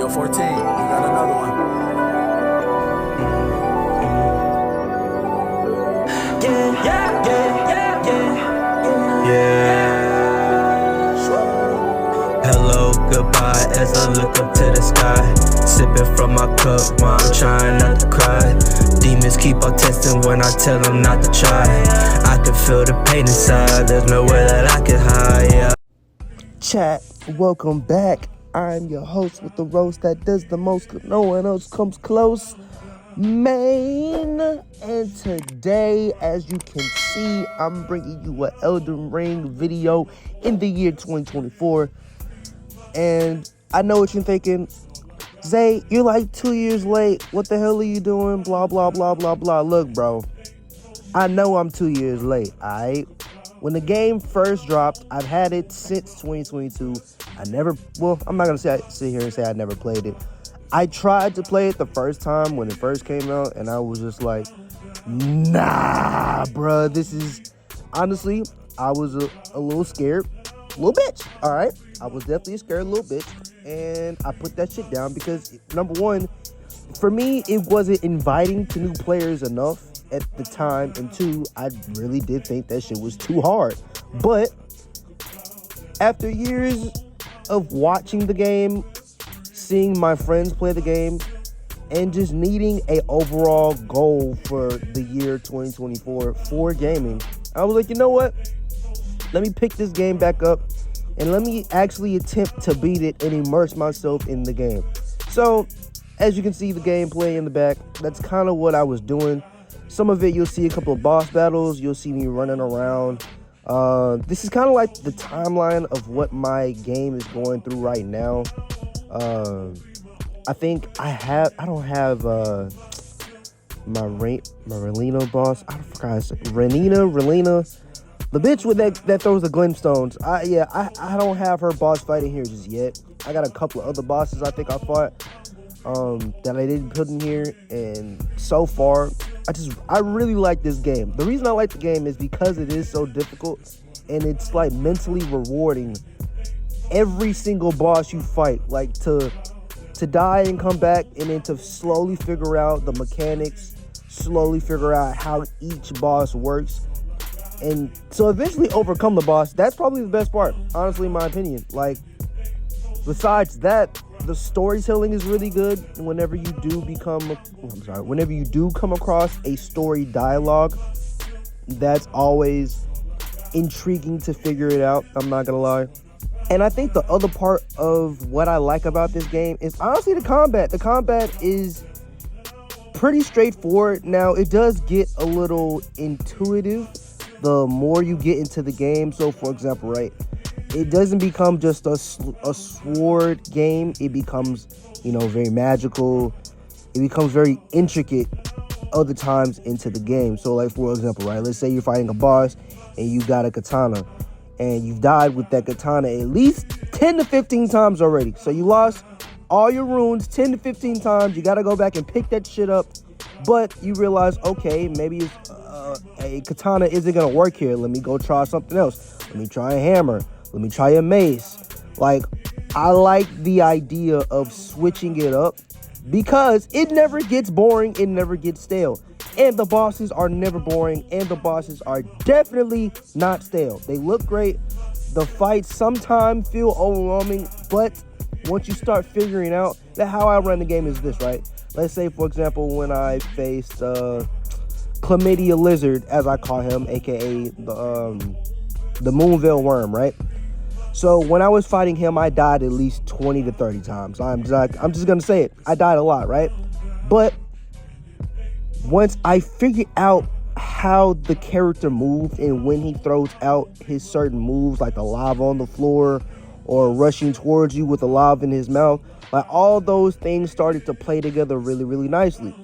Yo, 14, you got another one. Hello, goodbye as I look up to the sky. Sipping from my cup while I'm trying not to cry. Demons keep on testing when I tell them not to try. I can feel the pain inside, there's no way that I can hide, yeah. Chat, welcome back. I'm your host with the roast that does the most, no one else comes close, Maine. And today, as you can see, I'm bringing you an Elden Ring video in the year 2024. And I know what you're thinking. Zay, you're like 2 years late. What the hell are you doing? Blah, blah, blah, blah, blah. Look, bro, I know I'm 2 years late, alright? When the game first dropped, I've had it since 2022. I'm not going to sit here and say I never played it. I tried to play it the first time when it first came out, and I was just like, nah, bruh, this is... Honestly, I was a little scared. Little bitch, all right? I was definitely a scared little bitch, and I put that shit down because, number one, for me, it wasn't inviting to new players enough at the time, and two, I really did think that shit was too hard. But after years of watching the game, seeing my friends play the game, and just needing a overall goal for the year 2024 for gaming, I was like, you know what? Let me pick this game back up and let me actually attempt to beat it and immerse myself in the game. So, as you can see the gameplay in the back, that's kind of what I was doing. Some of it, you'll see a couple of boss battles. You'll see me running around. This is kind of like the timeline of what my game is going through right now. I think I don't have my Relina boss. I forgot. Relina. The bitch with that throws the glintstones. I don't have her boss fighting here just yet. I got a couple of other bosses I think I fought that I didn't put in here, and so far I really like this game. The reason I like the game is because it is so difficult, and it's like mentally rewarding. Every single boss you fight, like to die and come back, and then to slowly figure out the mechanics, slowly figure out how each boss works, and so eventually overcome the boss. That's probably the best part, honestly, in my opinion. Like, besides that, the storytelling is really good. Whenever you do come across a story dialogue, that's always intriguing to figure it out, I'm not gonna lie. And I think the other part of what I like about this game is honestly the combat. The combat is pretty straightforward. Now, it does get a little intuitive the more you get into the game. So, for example, right, it doesn't become just a sword game. It becomes, very magical. It becomes very intricate other times into the game. So, like, for example, right, let's say you're fighting a boss and you got a katana, and you've died with that katana at least 10 to 15 times already. So you lost all your runes 10 to 15 times. You got to go back and pick that shit up. But you realize, okay, maybe a katana isn't going to work here. Let me go try something else. Let me try a hammer. Let me try a mace. Like, I like the idea of switching it up because it never gets boring. It never gets stale. And the bosses are never boring, and the bosses are definitely not stale. They look great. The fights sometimes feel overwhelming, but once you start figuring out that, how I run the game is this, right? Let's say, for example, when I faced Chlamydia Lizard, as I call him, aka the Moonveil Worm, right? So when I was fighting him, I died at least 20 to 30 times. I'm just gonna say it. I died a lot, right? But once I figured out how the character moved and when he throws out his certain moves, like the lava on the floor or rushing towards you with the lava in his mouth, like all those things started to play together really, really nicely.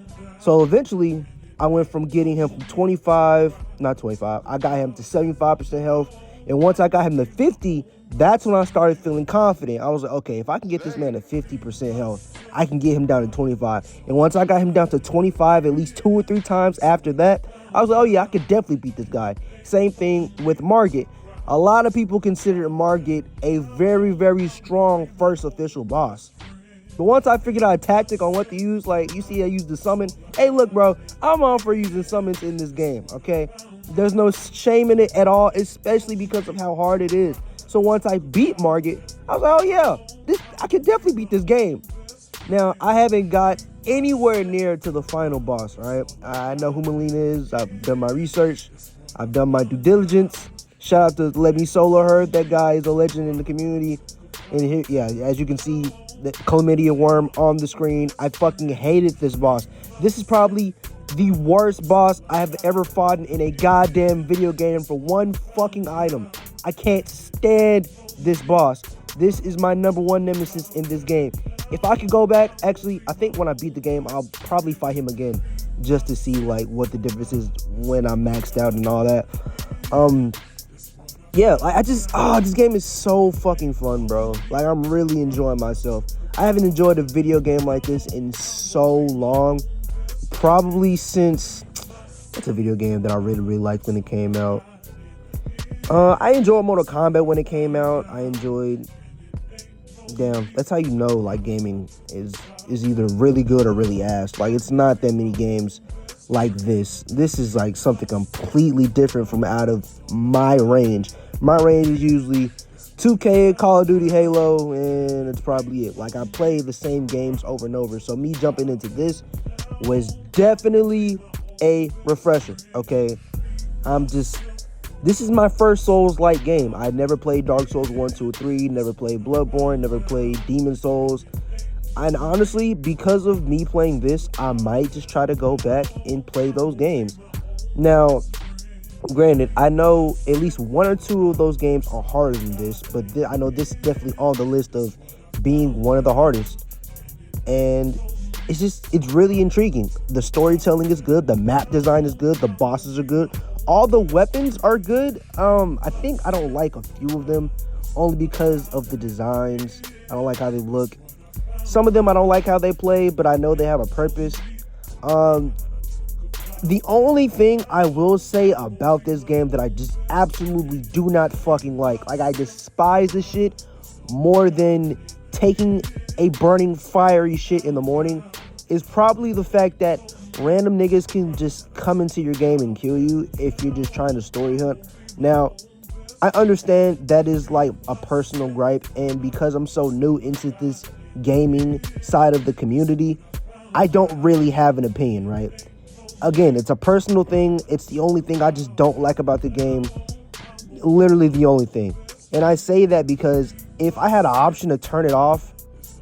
So eventually, I went from getting him from I got him to 75% health. And once I got him to 50, that's when I started feeling confident. I was like, okay, if I can get this man to 50% health, I can get him down to 25. And once I got him down to 25 at least 2 or 3 times after that, I was like, oh yeah, I could definitely beat this guy. Same thing with Margit. A lot of people consider Margit a very, very strong first official boss. But once I figured out a tactic on what to use, like you see I use the summon. Hey, look, bro, I'm all for using summons in this game, okay? There's no shame in it at all, especially because of how hard it is. So once I beat Margit, I was like, oh yeah, I can definitely beat this game. Now, I haven't got anywhere near to the final boss, right? I know who Melina is. I've done my research. I've done my due diligence. Shout out to Let Me Solo Her. That guy is a legend in the community. And here, yeah, as you can see, the chlamydia worm on the screen. I fucking hated this boss. This is probably the worst boss I have ever fought in a goddamn video game for one fucking item. I can't stand this boss. This is my number one nemesis in this game. If I could go back, actually, I think when I beat the game, I'll probably fight him again just to see like what the difference is when I'm maxed out and all that. Yeah, like this game is so fucking fun, bro. Like, I'm really enjoying myself. I haven't enjoyed a video game like this in so long. Probably since, what's a video game that I really, really liked when it came out? I enjoyed Mortal Kombat when it came out. I enjoyed, damn, that's how you know, like, gaming is either really good or really ass. Like, it's not that many games like this. This is, like, something completely different from out of my range. My range is usually 2K, Call of Duty, Halo, and it's probably it. Like, I play the same games over and over. So me jumping into this was definitely a refresher, okay? This is my first Souls-like game. I never played Dark Souls 1, 2, or 3, never played Bloodborne, never played Demon Souls. And honestly, because of me playing this, I might just try to go back and play those games. Now, granted, I know at least one or two of those games are harder than this, but I know this is definitely on the list of being one of the hardest. And it's really intriguing. The storytelling is good, the map design is good, the bosses are good, all the weapons are good. I think I don't like a few of them only because of the designs. I don't like how they look. Some of them I don't like how they play, but I know they have a purpose. The only thing I will say about this game that I just absolutely do not fucking like I despise this shit more than taking a burning fiery shit in the morning, is probably the fact that random niggas can just come into your game and kill you if you're just trying to story hunt. Now, I understand that is like a personal gripe, and because I'm so new into this gaming side of the community, I don't really have an opinion, right? Again, it's a personal thing. It's the only thing I just don't like about the game. Literally the only thing. And I say that because if I had an option to turn it off,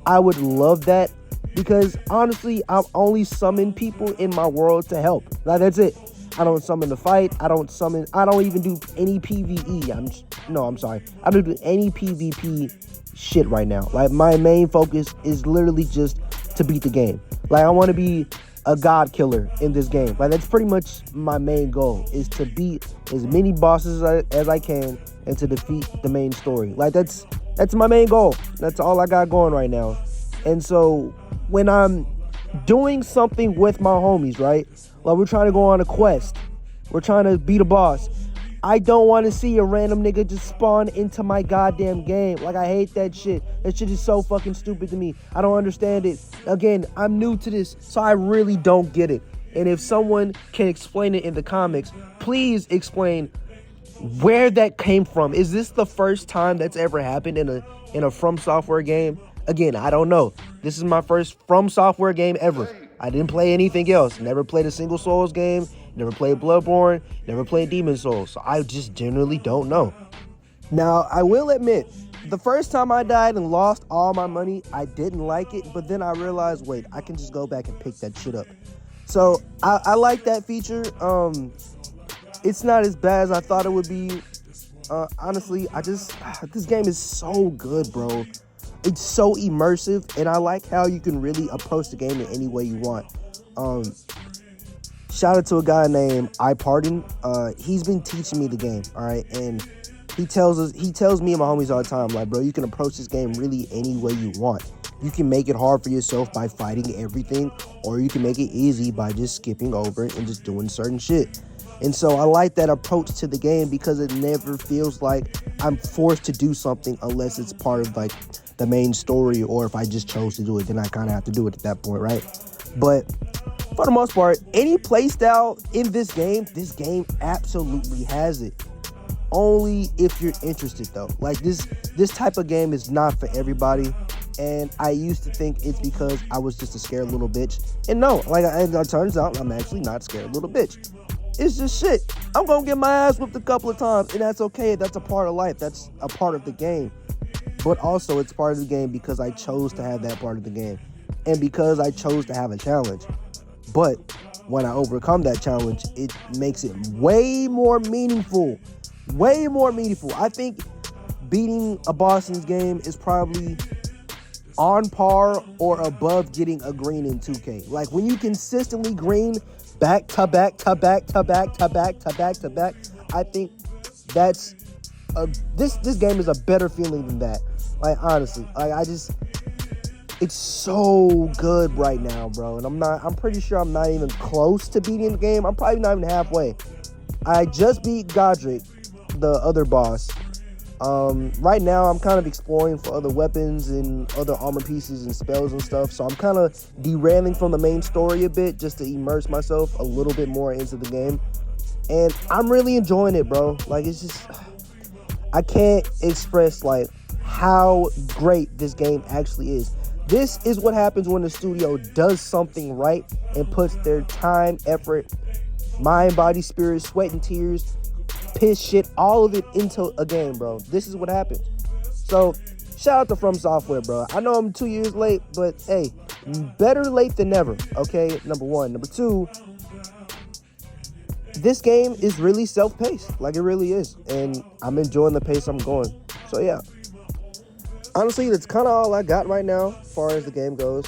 I would love that. Because honestly, I only summon people in my world to help. Like, that's it. I don't summon to fight. I don't even do any PvE. I'm sorry. I don't do any PvP shit right now. Like, my main focus is literally just to beat the game. Like, I want to be a god killer in this game. Like, that's pretty much my main goal, is to beat as many bosses as I can and to defeat the main story. Like, that's my main goal. That's all I got going right now. And so when I'm doing something with my homies, right? Like, we're trying to go on a quest, we're trying to beat a boss, I don't want to see a random nigga just spawn into my goddamn game. Like, I hate that shit. That shit is so fucking stupid to me. I don't understand it. Again, I'm new to this, so I really don't get it. And if someone can explain it in the comics, please explain where that came from. Is this the first time that's ever happened in a From Software game? Again, I don't know. This is my first From Software game ever. I didn't play anything else. Never played a single Souls game. Never played Bloodborne. Never played Demon Souls. So I just generally don't know. Now, I will admit, the first time I died and lost all my money, I didn't like it. But then I realized, wait, I can just go back and pick that shit up. So I like that feature. It's not as bad as I thought it would be. Honestly, this game is so good, bro. It's so immersive, and I like how you can really approach the game in any way you want. Shout out to a guy named iPardon. He's been teaching me the game, all right? And he tells me and my homies all the time, like, bro, you can approach this game really any way you want. You can make it hard for yourself by fighting everything, or you can make it easy by just skipping over it and just doing certain shit. And so I like that approach to the game because it never feels like I'm forced to do something unless it's part of, like, the main story, or if I just chose to do it, then I kind of have to do it at that point, right? But for the most part, any playstyle in this game absolutely has it. Only if you're interested, though. Like, this type of game is not for everybody. And I used to think it's because I was just a scared little bitch. And no, like, it turns out I'm actually not a scared little bitch. It's just shit. I'm gonna get my ass whipped a couple of times, and that's okay. That's a part of life. That's a part of the game. But also, it's part of the game because I chose to have that part of the game. And because I chose to have a challenge. But when I overcome that challenge, it makes it way more meaningful. Way more meaningful. I think beating a boss in this game is probably on par or above getting a green in 2K. Like, when you consistently green back to back to back to back to back to back to back, I think that's this game is a better feeling than that. Like, honestly, like, it's so good right now, bro. And I'm pretty sure I'm not even close to beating the game. I'm probably not even halfway. I just beat Godric, the other boss. Right now I'm kind of exploring for other weapons and other armor pieces and spells and stuff, so I'm kind of derailing from the main story a bit just to immerse myself a little bit more into the game, and I'm really enjoying it, bro. Like, it's just, I can't express like how great this game actually is. This is what happens when the studio does something right and puts their time, effort, mind, body, spirit, sweat and tears, piss, shit, all of it into a game, bro. This is what happens. So, shout out to From Software, bro. I know I'm 2 years late, but hey, better late than never, okay? Number one. Number two, this game is really self-paced. Like, it really is. And I'm enjoying the pace I'm going. So, yeah. Honestly, that's kind of all I got right now as far as the game goes.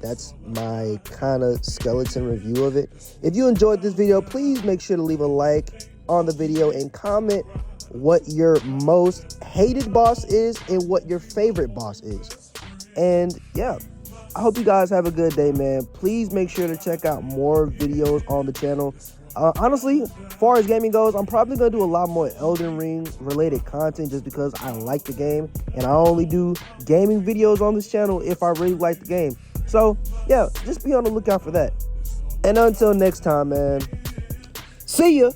That's my kind of skeleton review of it. If you enjoyed this video, please make sure to leave a like on the video and comment what your most hated boss is and what your favorite boss is. And yeah, I hope you guys have a good day, man. Please make sure to check out more videos on the channel. Honestly, as far as gaming goes, I'm probably going to do a lot more Elden Ring related content just because I like the game, and I only do gaming videos on this channel if I really like the game. So yeah, just be on the lookout for that. And until next time, man, see ya.